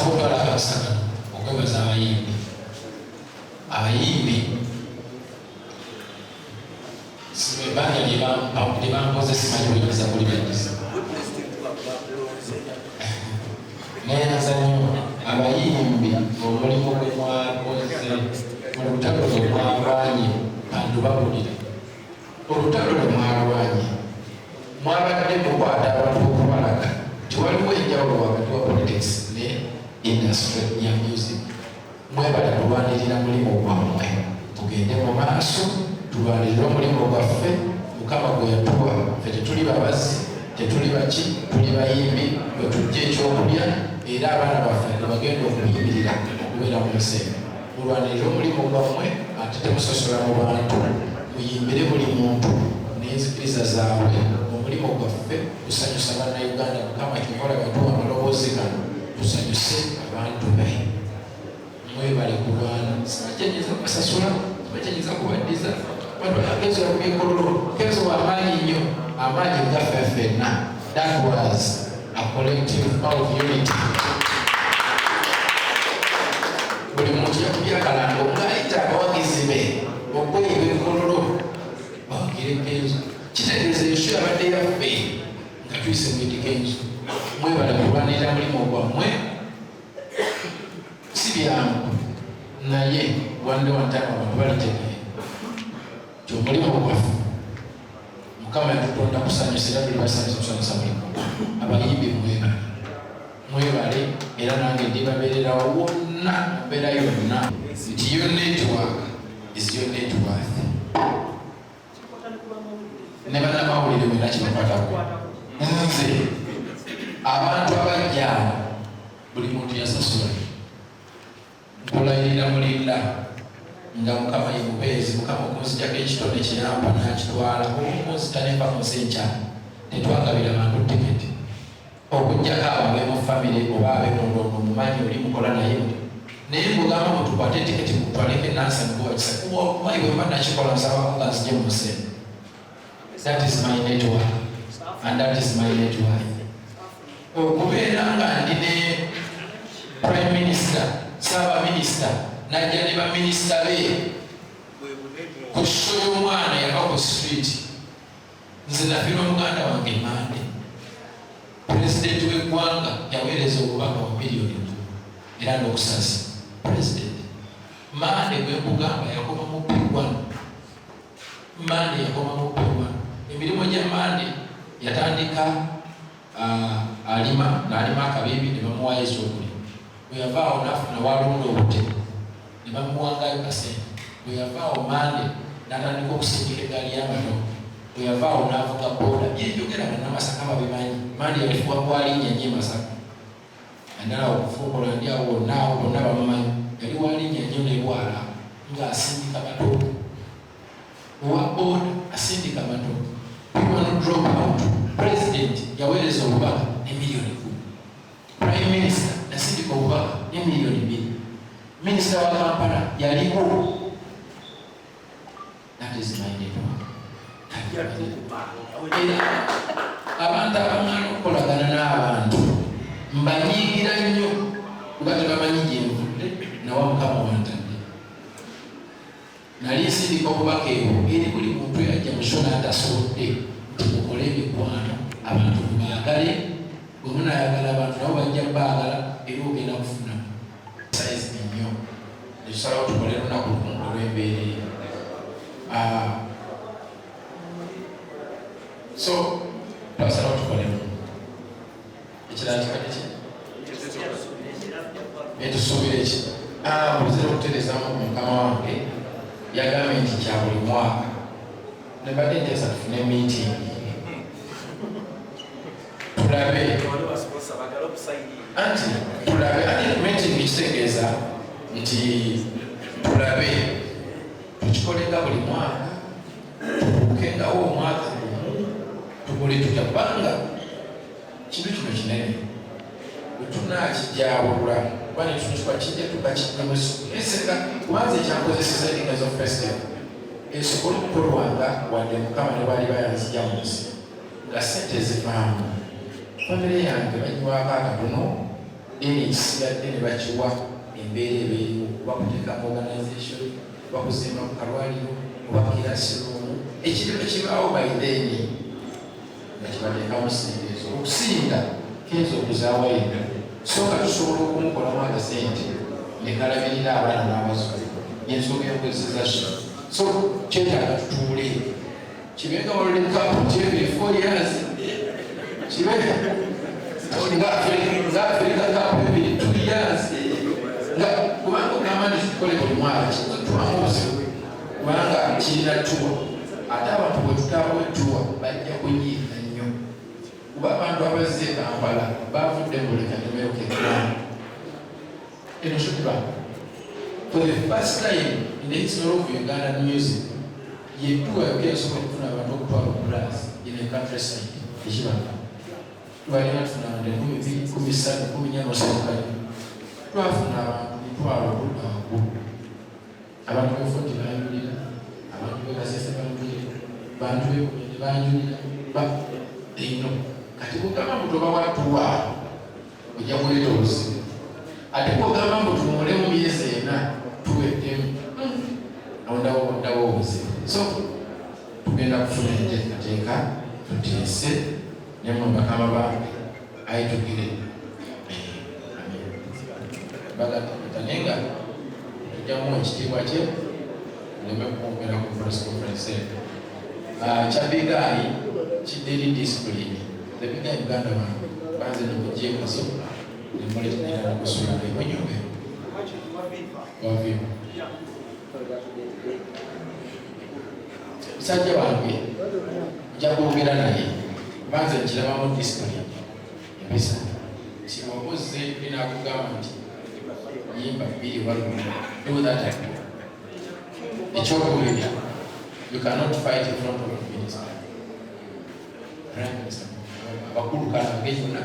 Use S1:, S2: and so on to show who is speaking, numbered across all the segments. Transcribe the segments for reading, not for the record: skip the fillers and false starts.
S1: Asabotwala akasaka okwebaza abayimbi. Abayimbi sibebanga libampoze simanyi bwenyeza kulibyagiza. Neyaza nnyo abayimbi omulimu gwe mwakoze mu lutalo lwe mwalwanye bantu babulire. Olutalo lwe mwalwanye mwabadde mukwata abantu okubalaga nti waliwo enjawulo wakati wa politics ne industry ya music. Mwebale kulwanirira mulimu gwammwe, tugende mu maaso tulwanirire omulimu gwaffe Mukama gwe yatuwa. Ffe tetuli babazi, tetuli baki, tuli bayimbi bwe tujja ekyokulya era abaana baffe bagenda okuyimirira okubeera mu nsi. Mulwanirire omulimu gwammwe ate temusosola mu bantu, muyimbire buli muntu n'enzikiriza zaabwe. Omulimu gwaffe tusanyusa bannayuganda. Mukama kikola gatuwa amaloboozi gano tusanyuse abantu be. Mwebale kulwana, sibakyanyeza kubasasula, sibakyanyeza kubaddiza. Kenzo yakubye kololo. Kenzo w'amaanyi nnyo, amaanyi gaffe ffenna. That was a collective of unity. Buli muntu yakubye akalango ng'ayita abawagizi be okweyiba enkololo bagire Kenzo. Kitegeeza enshu yabadde yaffe nga tuyise mwiti Kenzo. Mwebale kulwanirira mulimu gwammwe. Si byangu naye wande wantama abantu balitegeye nti omulimu gwaffe Mukama yatutonda kusanyusira buli basanyusa kusanyusa mulimu. Abayimbi mwebale era nange ndibabeererawo wonna mbeera yonna nti your network is your net worth. Ne bannamawulire mwena kibakwatako. Nze abantu abajja buli muntu yasasula. Nkulayirira mulinda nga Mukama ye mubeezi. Mukama okunzijjako ekitone kiyamba n'akitwala. Okunzita nenva mu nsenkya tetwagabira bantu tiketi okujjako ababe mu famire oba abe mundondo mumanyi oli mukola naye naye mbugamba mutukwate etiketi mutwaleko enansa nikuwakisa kubayi bwe mba nakikola nsabako nga nzije mu nsembe. That is my network and that is my network. Okubeera nga ndi ne prime minister, Saba Minister, najja ne baminisita be ku show y'omwana yava ku street. Nze nafira omuganda wange Mande, pulezidenti w'eggwanga yaweereza obubaka wa miliyoni era n'okusasa. Pulezidenti Mande gwe nkugamba yakoma mu P1. Mande yakoma mu P1. Emirimu gya Mande yatandika alima n'alima akabibi ne bamuwaayo ekyokulya. Bwe yavaawo n'afuna walonda obute ne bamuwangayo kasente. Bwe yavaawo Mande n'atandika okusindika eggaali y'amatoke. Bwe yavaawo n'avuga booda. Byenjogera bannamasaka babimanyi. Mande yafuuka Bwalinnya nnyo e Masaka. Endala okufuukola ndi awo wonna awo bonna bamumanyi. Yali Bwalinnya nnyo ne Bwala ng'asindika matoke. Owa booda asindika matoke. People drop out. President yaweereza obubaka emiliyoni 10. Prime Minister nasindika obubaka emiliyoni 2. Minisita wa Kampala yaliko. That is my network. Abantu abaŋŋaana okukolagana n'abantu mbanyiigira nnyo kuba tebamanyi gye nvudde nawa Mukama wantadde. Nali nsindika obubaka ebwo eri buli muntu yajja musona atasobodde nti mukole emikwano abantu mubaagale. Bwe munaayagala abantu nabo bajja baagala era ogenda kufuna sayizi nnyo. Netusalawo tukole lunaku lumu olw'embeera. So twasalawo tukole lumu ekirala kikadde ki etusuubira eki bulizira okutereezamu Mukama wange yagambye nti kya buli mwaka nebadde nteesa tufune meeting tulabe anti tulabe ate meeting kitegeeza nti tulabe tukikolenga buli mwaka tukengawo omwaka tukole tutya kubanga kintu kino kinene wetunakijawulula kuba netutuka kijja tukakijjamueseka kubanza ekyankozeseza ezo festival esobola okukolwanga wadde Mukama ne bali bayanzija mu nsi nga sente zivaamu. Famire yange bagiwaako akatono then ekisigadde ne bakiwa embeera ebeeriwo bakuteeka mu organization bakuzimba ku kalwaliro oba kirasirumu ekirime kibaawo by then nga kibateekamu sente ezo okusinga Kenzo okuzaawa yena soka tusobola okumukolamu akasente ne kalabirira abaana n'abazuulizi y'ensonga y'enkozesa so kyetaaga tutuule kibenga World Cup every 4 years kibenga nga Africa Cup every 2 years nga kubanga ogamba nti tukole buli mwaka twamuzi kubanga kirina tuwa ate abantu bwe tutaaba wetuwa bajja kunyiiga nnyo kuba abantu abazze Kampala baavudde mu lekanemeyokeekulana eno kituba for the first time in the history of Uganda music yetuwa yokeesobola okufuna abantu okutwala obulaasi in the countryside ekibanga twalina tufuna abantu 13,14 twafuna abantu mitwalo okuddaako abantu befoti banjulira abantu bekasese banjulira bantu bekumene banjulira eno kati kugamba mbu toba watuwa ojja kuleeta obuzibu ate kugamba mbu tumule mu myezi ena tuweddemu ondawo obuzibu so tugenda kufuna enteekateeka tuteese nemwe bakama bange ayitugire bagatanenga tujjamu ekitiibwa kye oleme kukwongera ku press conference kyabigayi kidderi discipline the bigayi Uganda bange banze nemujjeekaso nemuletenera nakusuula emunyumbe wavimu musajja wange nja kwogera naye banze nkirabamu discipline empisa kimwobuze binakugamba nti yimba biri walumu do that ekyokubiri you cannot fight in front of the minister prime minister bakulu kana ngejuna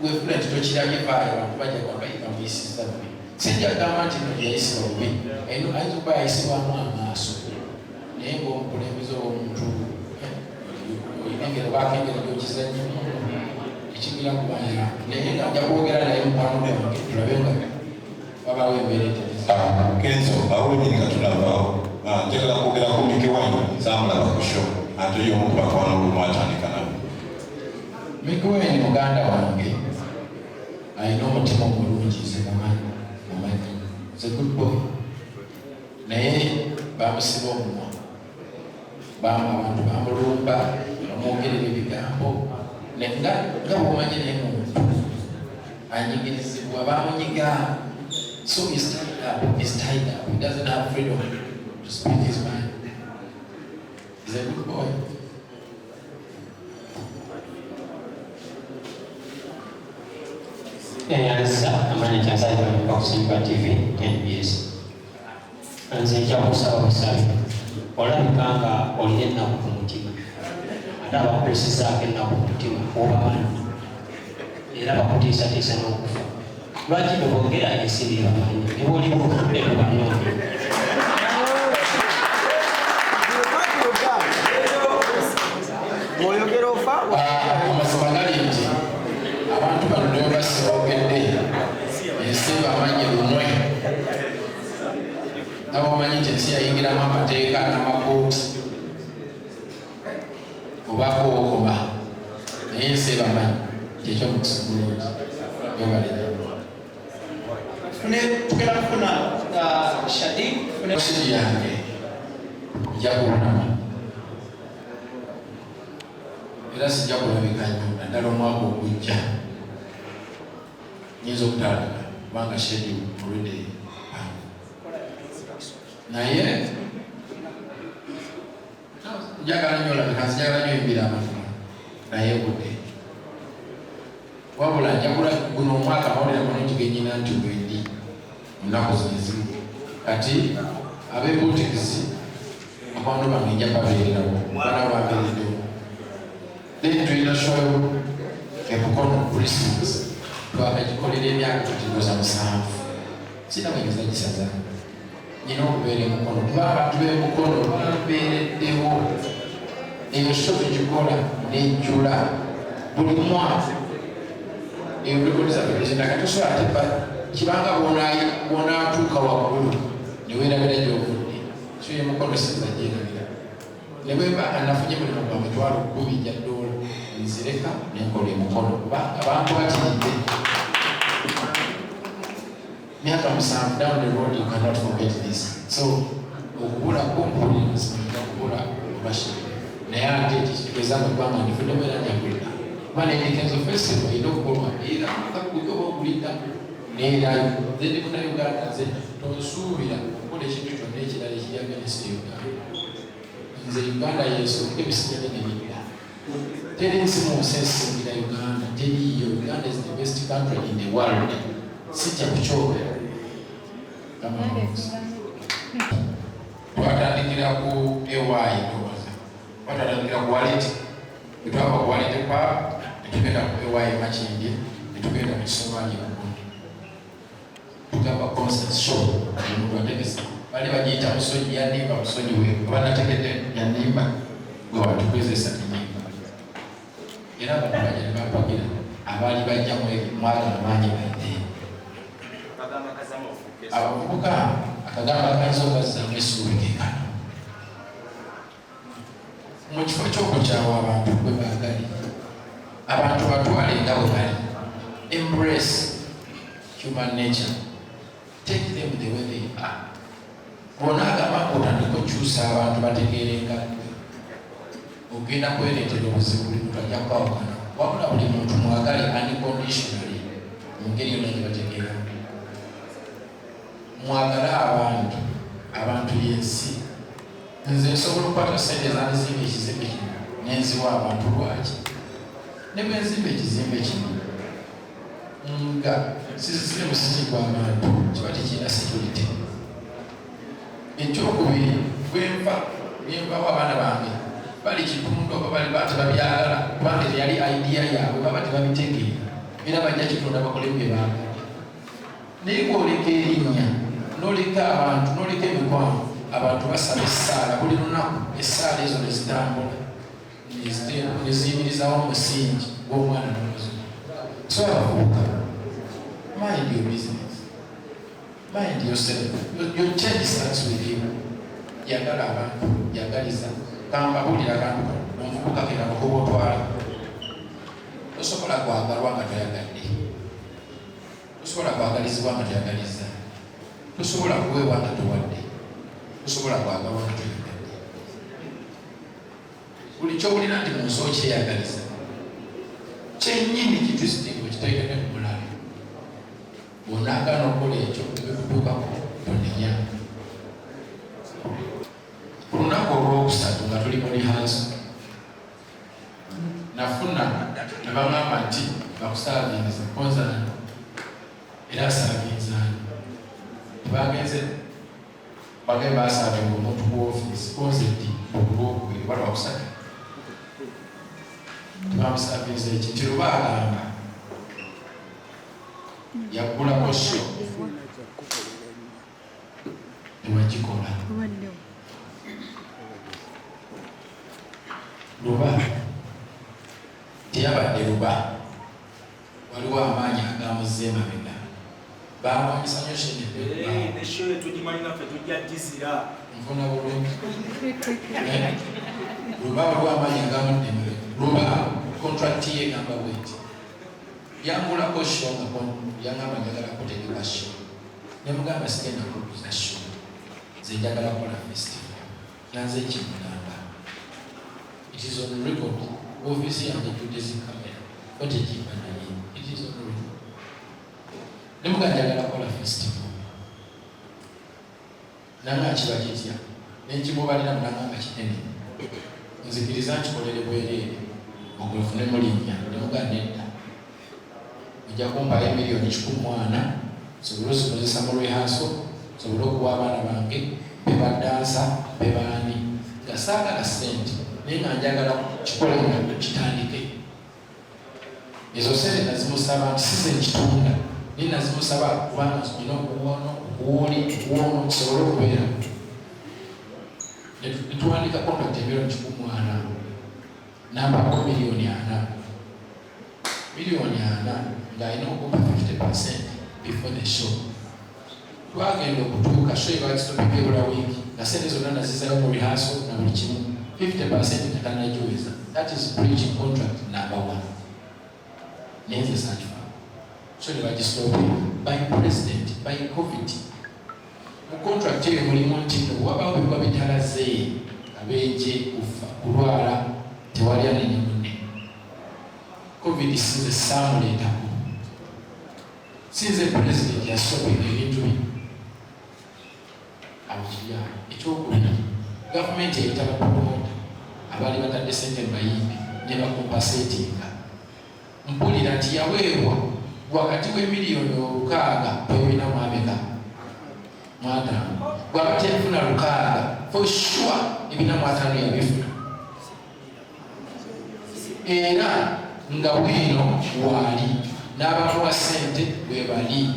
S1: gwefuna nti tokirabye bayo abantu bajja kwabayima muyisiza bubi sijja kugamba nti no yayisibwa bubi ayina ayinza okuba yayisibwamu amaaso naye ng'omukulembeze ow'omuntu engero bakengera gyokizannyo ekigira kubaya naye nga nja kwogera naye mukwano gwange tulabe nga wabawo embeera etereza
S2: Kenzo awenyini nga tulabaawo njagala kwogerako Mike wanyu saamulaba ku show ate y'omu ku bakwano olumwatandika nabo
S1: Mike wanyu muganda wange alina omutima omulungi zemumanyi is a good boy naye bamusiba omumwa abantu bamulumba bamwogerera ebigambo nga bwomanyi naye muntu anyigirizibwa bamunyiga so he's tied up he doesn't have freedom to speak his mind he's a good boy
S3: amanya kyasaza okusimba TV NBS nze nja kusaba busabe olabika nga olina ennaku ku mutima ate abakuliisizaako ennaku ku mutima obamanyi era bakutiisatiisa n'okufa lwaki bebongera esiri bamanyi ne bwoli bukudde tubanoonya
S1: amasaba gali nti abantu bano ne basiboogedde ensi bamanyi lunwe nabamanyi nti ensi yayingiramu amateeka n'amakooti obako okoma naye ensi bamanyi kyekyo mukisigulungi yobalera
S4: tugenda kufuna Shadi
S1: osiri yange nja kulunama era sijja kulabika nnyo naddala omwaka ogujja nyinza okutandika kubanga shedi mulwedde naye njagala nnyo olabika nzijagala nnyo embira amafuna naye budde wabula njagula guno omwaka mawulira mulungi genyina nti bwendi munaku zinezimu kati ab'ebutikizi akwano bange nja babeererawo bana babeereddewo then tulina show ebukono Christmas twakagikolera emyaka tukigoza 7 sina bwegeza gisaza nyina okubeera emukono kuba abantu b'emukono babeereddewo eyo show tugikola nejjula buli mwaka record za president akatosola atepa kibanga bona tuka waggulu niwerabira gy'ovudde so ye mukono sinza gyerabira ne bweba anafunye mulimu gwa mitwalo 10 gya dola nzireka nenkola emukono kuba abantu bakiridde myaka 7 down the road you cannot forget this so okubula kumpulira nsinga kubula obashiri naye ate ekitegeeza mu ggwanga ndifuddemu era njagulira kuba n'ebikenzo festival erina okukolwa era akakuga oba okulidda neerayo zedi muna uganda nze tonsuubira okukola ekintu kyonna ekirala ekirya minisita uganda nze uganda yeesooka ebisigadde nebidda teri nsi mu nsi esingira uganda teriyo uganda is the best country in the world sijja kukyogera twatandikira ku ewaayi ndowooza twatandikira ku waleti bwetwava ku waleti pa netugenda ku ewaayi makindye netugenda mu kisomali kugundi tugamba concert show omuntu ategesa bali bagiyita musonyi yanimba musonyi we abanategedde yanimba gwe watukozesa enyimba era abantu bajja bampagira abaali bajja mwagala maanyi badde abavubuka akagamba kanzo bazzamu essuubi gekano mu kifo ky'okukyawa abantu bwe baagali abantu batwale nga bwe bali embrace human nature take them the way they are bona agamba otandika okukyusa abantu bategeerenga ogenda kwereetera obuzibu buli muntu ajja kwawukana wabula buli muntu mwagale unconditionally mu ngeri yonna gye bategeera mwagala abantu yensi nze nsobola okukwata sente zanzimba ekizimbe kino nenziwa abantu lwaki ne bwe nzimba ekizimbe kino nga sizisire musiki gw'abantu kiba tekirina security ekyokubiri bwenvawo abaana bange bali kitundu oba bali tebabyagala kubanga yali idea yaabwe baba tebabitegeera era bajja kitonda bakolemu bye baagala naye gwoleka erinnya noleka abantu noleka emikwano abantu basaba essaala buli lunaku essaala ezo nezitambula neziyimirizawo omusingi gw'omwana n'omuzungu so abavubuka mind your business mind yourself your change starts with you yagala abantu yagaliza kambabulira abantu omuvubuka kera bakuba otwala tosobola kwagalwa nga toyagadde tosobola kwagalizibwa nga toyagaliza tosobola kuweebwa nga towadde tosobola kwagalwa nga toyagadde buli kyowulira nti mu nsi okyeyagaliza kyennyini kitwisitiga okiteekene ku mulabe bwonaagana okukola ekyo ebikutuukako tonenya ku lunaku olwokusatu nga tuli mu lihanso nafuna ne baŋŋamba nti bakusaavinza konzani era asaavinzaani tebagenze bagee basaavinga omuntu ku ofiisi konzeti olwokubiri wali wakusatu tebamusaavinza eki nti luba agamba yaggulako sho tewagikola luba teyabadde luba waliwo amaanyi agamuze emabega bamwanyisa nyo nfuna bulungi luba waliwo amaanyi agamudde emabega luba kontrakiti ye egamba bweti yangulako sho nga yangamba njagala kutegeka sho nemugamba sigenda kuguza sho nze njagala kukola festival yanze kimugamba it is on record ofisi yange tudezi kamera otekiba naye it is on record nemugamba njagala kukola festival nanga kiba kitya nenkimubalira munagamba kinene nzikiriza nkikolere bwereere ogwefunemu linnya nemugamba nedda ojja kumpayo $1,400,000 sobole ozikozesa mu lwehanso sobole okuwa abaana bange bebadansa bebaani nga saagala sente naye nga njagala kikole nga kitandike ezo sente nazimusaba nti size nkitunda naye nazimusaba kubanga zina okuwona kisobole okubeera netuwandika contract $1,400,000 nambako $4,000,000 ng'alina okuba 50% before the show. Twagenda okutuuka show ebakitopeka ebula wiiki nga sente zonna nazizayo mu rehearsal na buli kimu 50% tetanagiweza. That is breaching contract number 1. Naye nze sankifa so ne bagisitopinga by president by covid. Mu contract eyo mulimu nti wabawo biba bitalaze abeeje kufa kulwala tewali anenya munne. Covid sinze saamuleetako sinze president yasitopinga ebintu bino abakiriya. Ekyokubiri gavumenti eyitaba promota abaali batadde sente bayimbi ne bakompasetinga. Mpulira nti yaweebwa wakati w'emiliyoni 6 kwebinamu abeka mwataano bw'aba tefuna 6 for sure ebinamu 5 yabifuna era nga bwino waali n'abamuwa sente bwe bali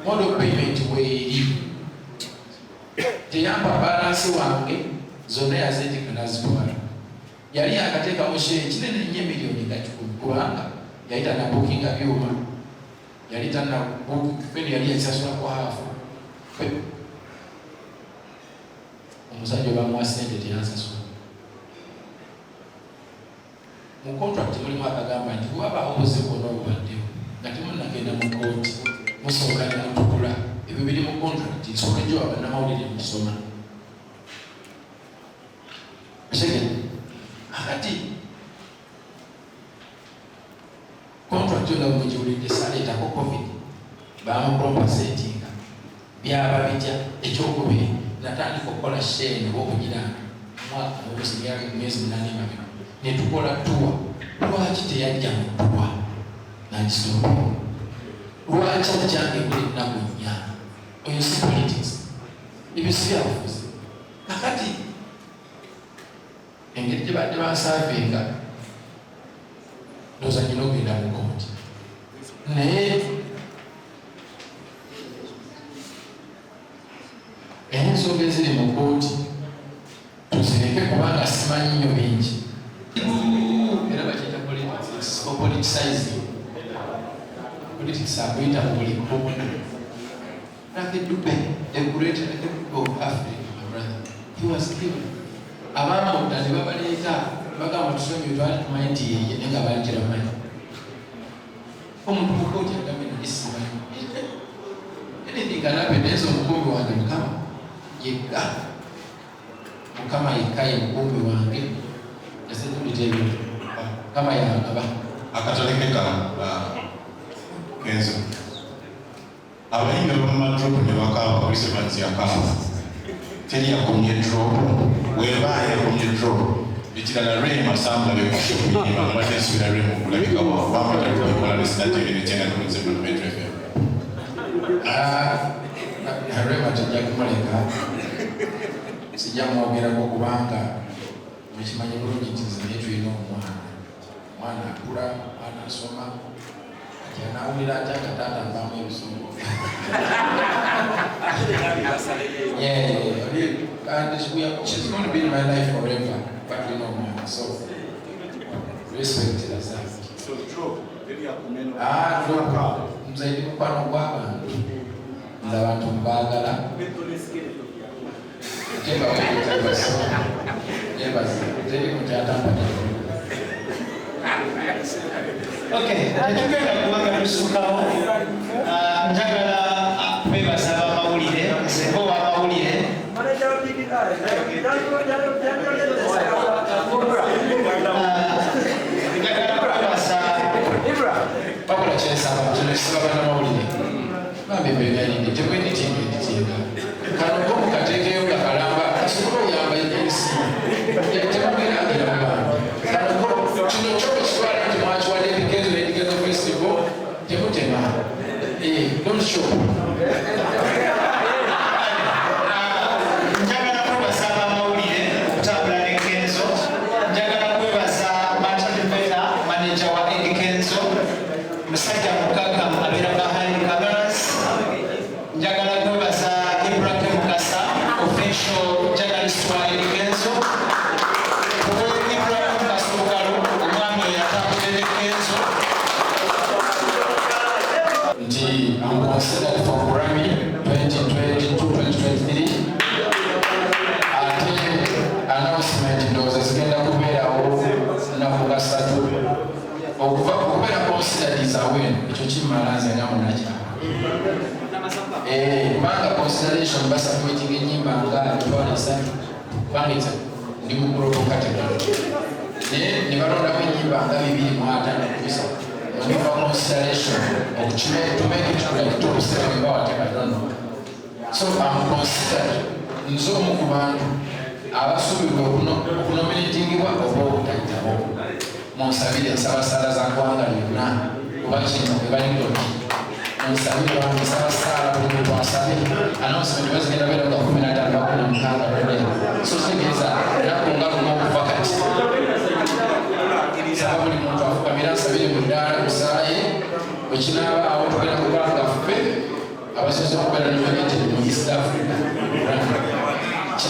S1: model payment bweri teyamba balansi wange zonna yazindika nazitwala. Yali akateeka mu share kinene nnyo emiliyoni nga 10 kubanga yali tanabukinga byuma yali tanabukinga yali yasasula kwa hafu omusajja bamuwa sente teyansasula. Mu contract mulimu akagamba nti bwaba obuze bwonna obubaddewo nga temunnagenda mu kooti musooka ne mutukula. Ebyo biri mu contract nsooka gyo abannamawulire mukisoma. Akati contract yo nga mugiwulidde saleetako covid bamukompensatinga byaba bitya. Ekyokubiri natandika okukola share n'okugira mwaka ogusigaye emyezi 8 emabega ne tukola tuwa. Lwaki teyajja mu tuwa nagisoma? Lwaki akyange buli nnaku 4? Oyo si politics, ebyo si byabufuzi. Kakati engeri gye badde bansaavinga ndowooza nyina okugenda mu kooti naye ensonga eziri mu kooti tuzireke kubanga simanyi nnyo bingi era bakiyita politicizing. Politics akuyita mu buli kkubo. Nakidube, the greater of Africa, my brother, he was killed. Abamu ne babaleeta bagamba tusomye twali tumanyi nti yeye naye nga bankira manyi. Omuntu mu kooti agambye nti simanyi. Anything can happen. Nezo omukumbi wange Mukama yekka. Mukama yekka ye mukumbi wange. Ese tulite ebintu. Mukama yangaba.
S2: Akatalekeka Kenzo. Abayimbi b'amadropu ne bakaba police banzi yakaba. Teri yakomye drop. Weba yakomye drop. Ekirala Ray Masamba bekushopu yima mwate sura Ray mukulabika wamata kukola research ne tena kunze mu metro FM.
S1: Ray matajja kumuleka. Sijamwogera ko kubanga mukimanyi bulungi nti nze tulina omwana akula anasoma yanawulira ate akataata mbamu ebisungu. And she's going to be in my life forever, but you know more. So respect it as that.
S2: So drop
S1: drop mzaidi mkwano gw'abantu nze abantu mbagala jeba teri mukyatamba.
S4: Okay, tetugenda kubanga tusukawo. Njagala bebaza abamawulire, nzeko wamawulire. Njagala kwebaza
S1: bakola kyensaba bannamawulire bambi beganidde tekweditinga kano ko mukateekeyo kakalamba asobola oyamba ensi temugeraagira mu bantu kano kino kyokitwala nti mwakiwadde Kenzo n'Kenzo festival temutema don't show.
S4: Njagala kwebaza abamawulire okutambula ne Kenzo. Njagala kwebaza Matadivera manager wa Kenzo, musajja mukakamu abeera behind cameras. Njagala kwebaza Ibrahim Mukasa, official journalist wa Kenzo. Ibrahim Mukasa omwami oyo atambulira ne Kenzo.
S1: considered for Grammy 2022-2023. Ate announcement ndowooza zigenda kubeerawo nnaku gasatu okuva kubeera considered is aware ekyo kimala nze nga munakyama kubanga consideration basappointing ennyimba nga mitwalo esatu kubanga ndi mu global category naye ne balondamu ennyimba nga 205 kusa oniva consideration to make it like top 7 nga whatever, I don't know. So I'm considered nze omu ku bantu abasuubirwa okunominatingibwa oba obutayitawo munsabire ensabasala za ggwanga lyonna kuba kino ebalidoni munsabire ensabasala buli muntu asabe announcement bazigenda beera nga 15 bakuna so kitegeeza ennaku nga lumu okuva kati saba buli muntu afukamira nsabire mu ddaala kusaaye bwekinaaba awo tugenda kukola gaffe abasozi okubeera nominated mu East Africa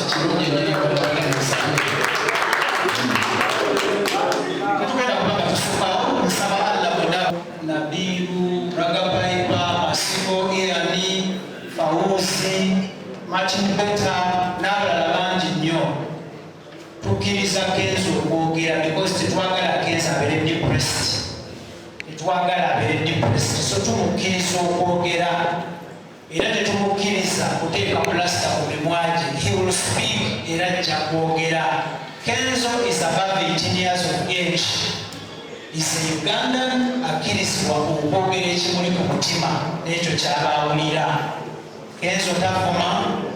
S1: kirungi
S4: tetugenda kubanga tusukawo nsaba Allah bwena Nabiru, Ragapaipa, Masiko, Yali, Fawuzi, Martin Beta n'abalala bangi nnyo tukkiriza Kenzo okwogera because tetwagala Kenzo abeere depressed, tetwagala abeere depressed, so tumukkiriza okwogera era tetumukkiriza kuteeka plasita ku mimwaje. He will speak era ajja kwogera. Kenzo is above 18 years of age. Is a Ugandan akkirizibwa okwogera ekimuli ku mutima n'ekyo ky'abaawulira. Kenzo tavuma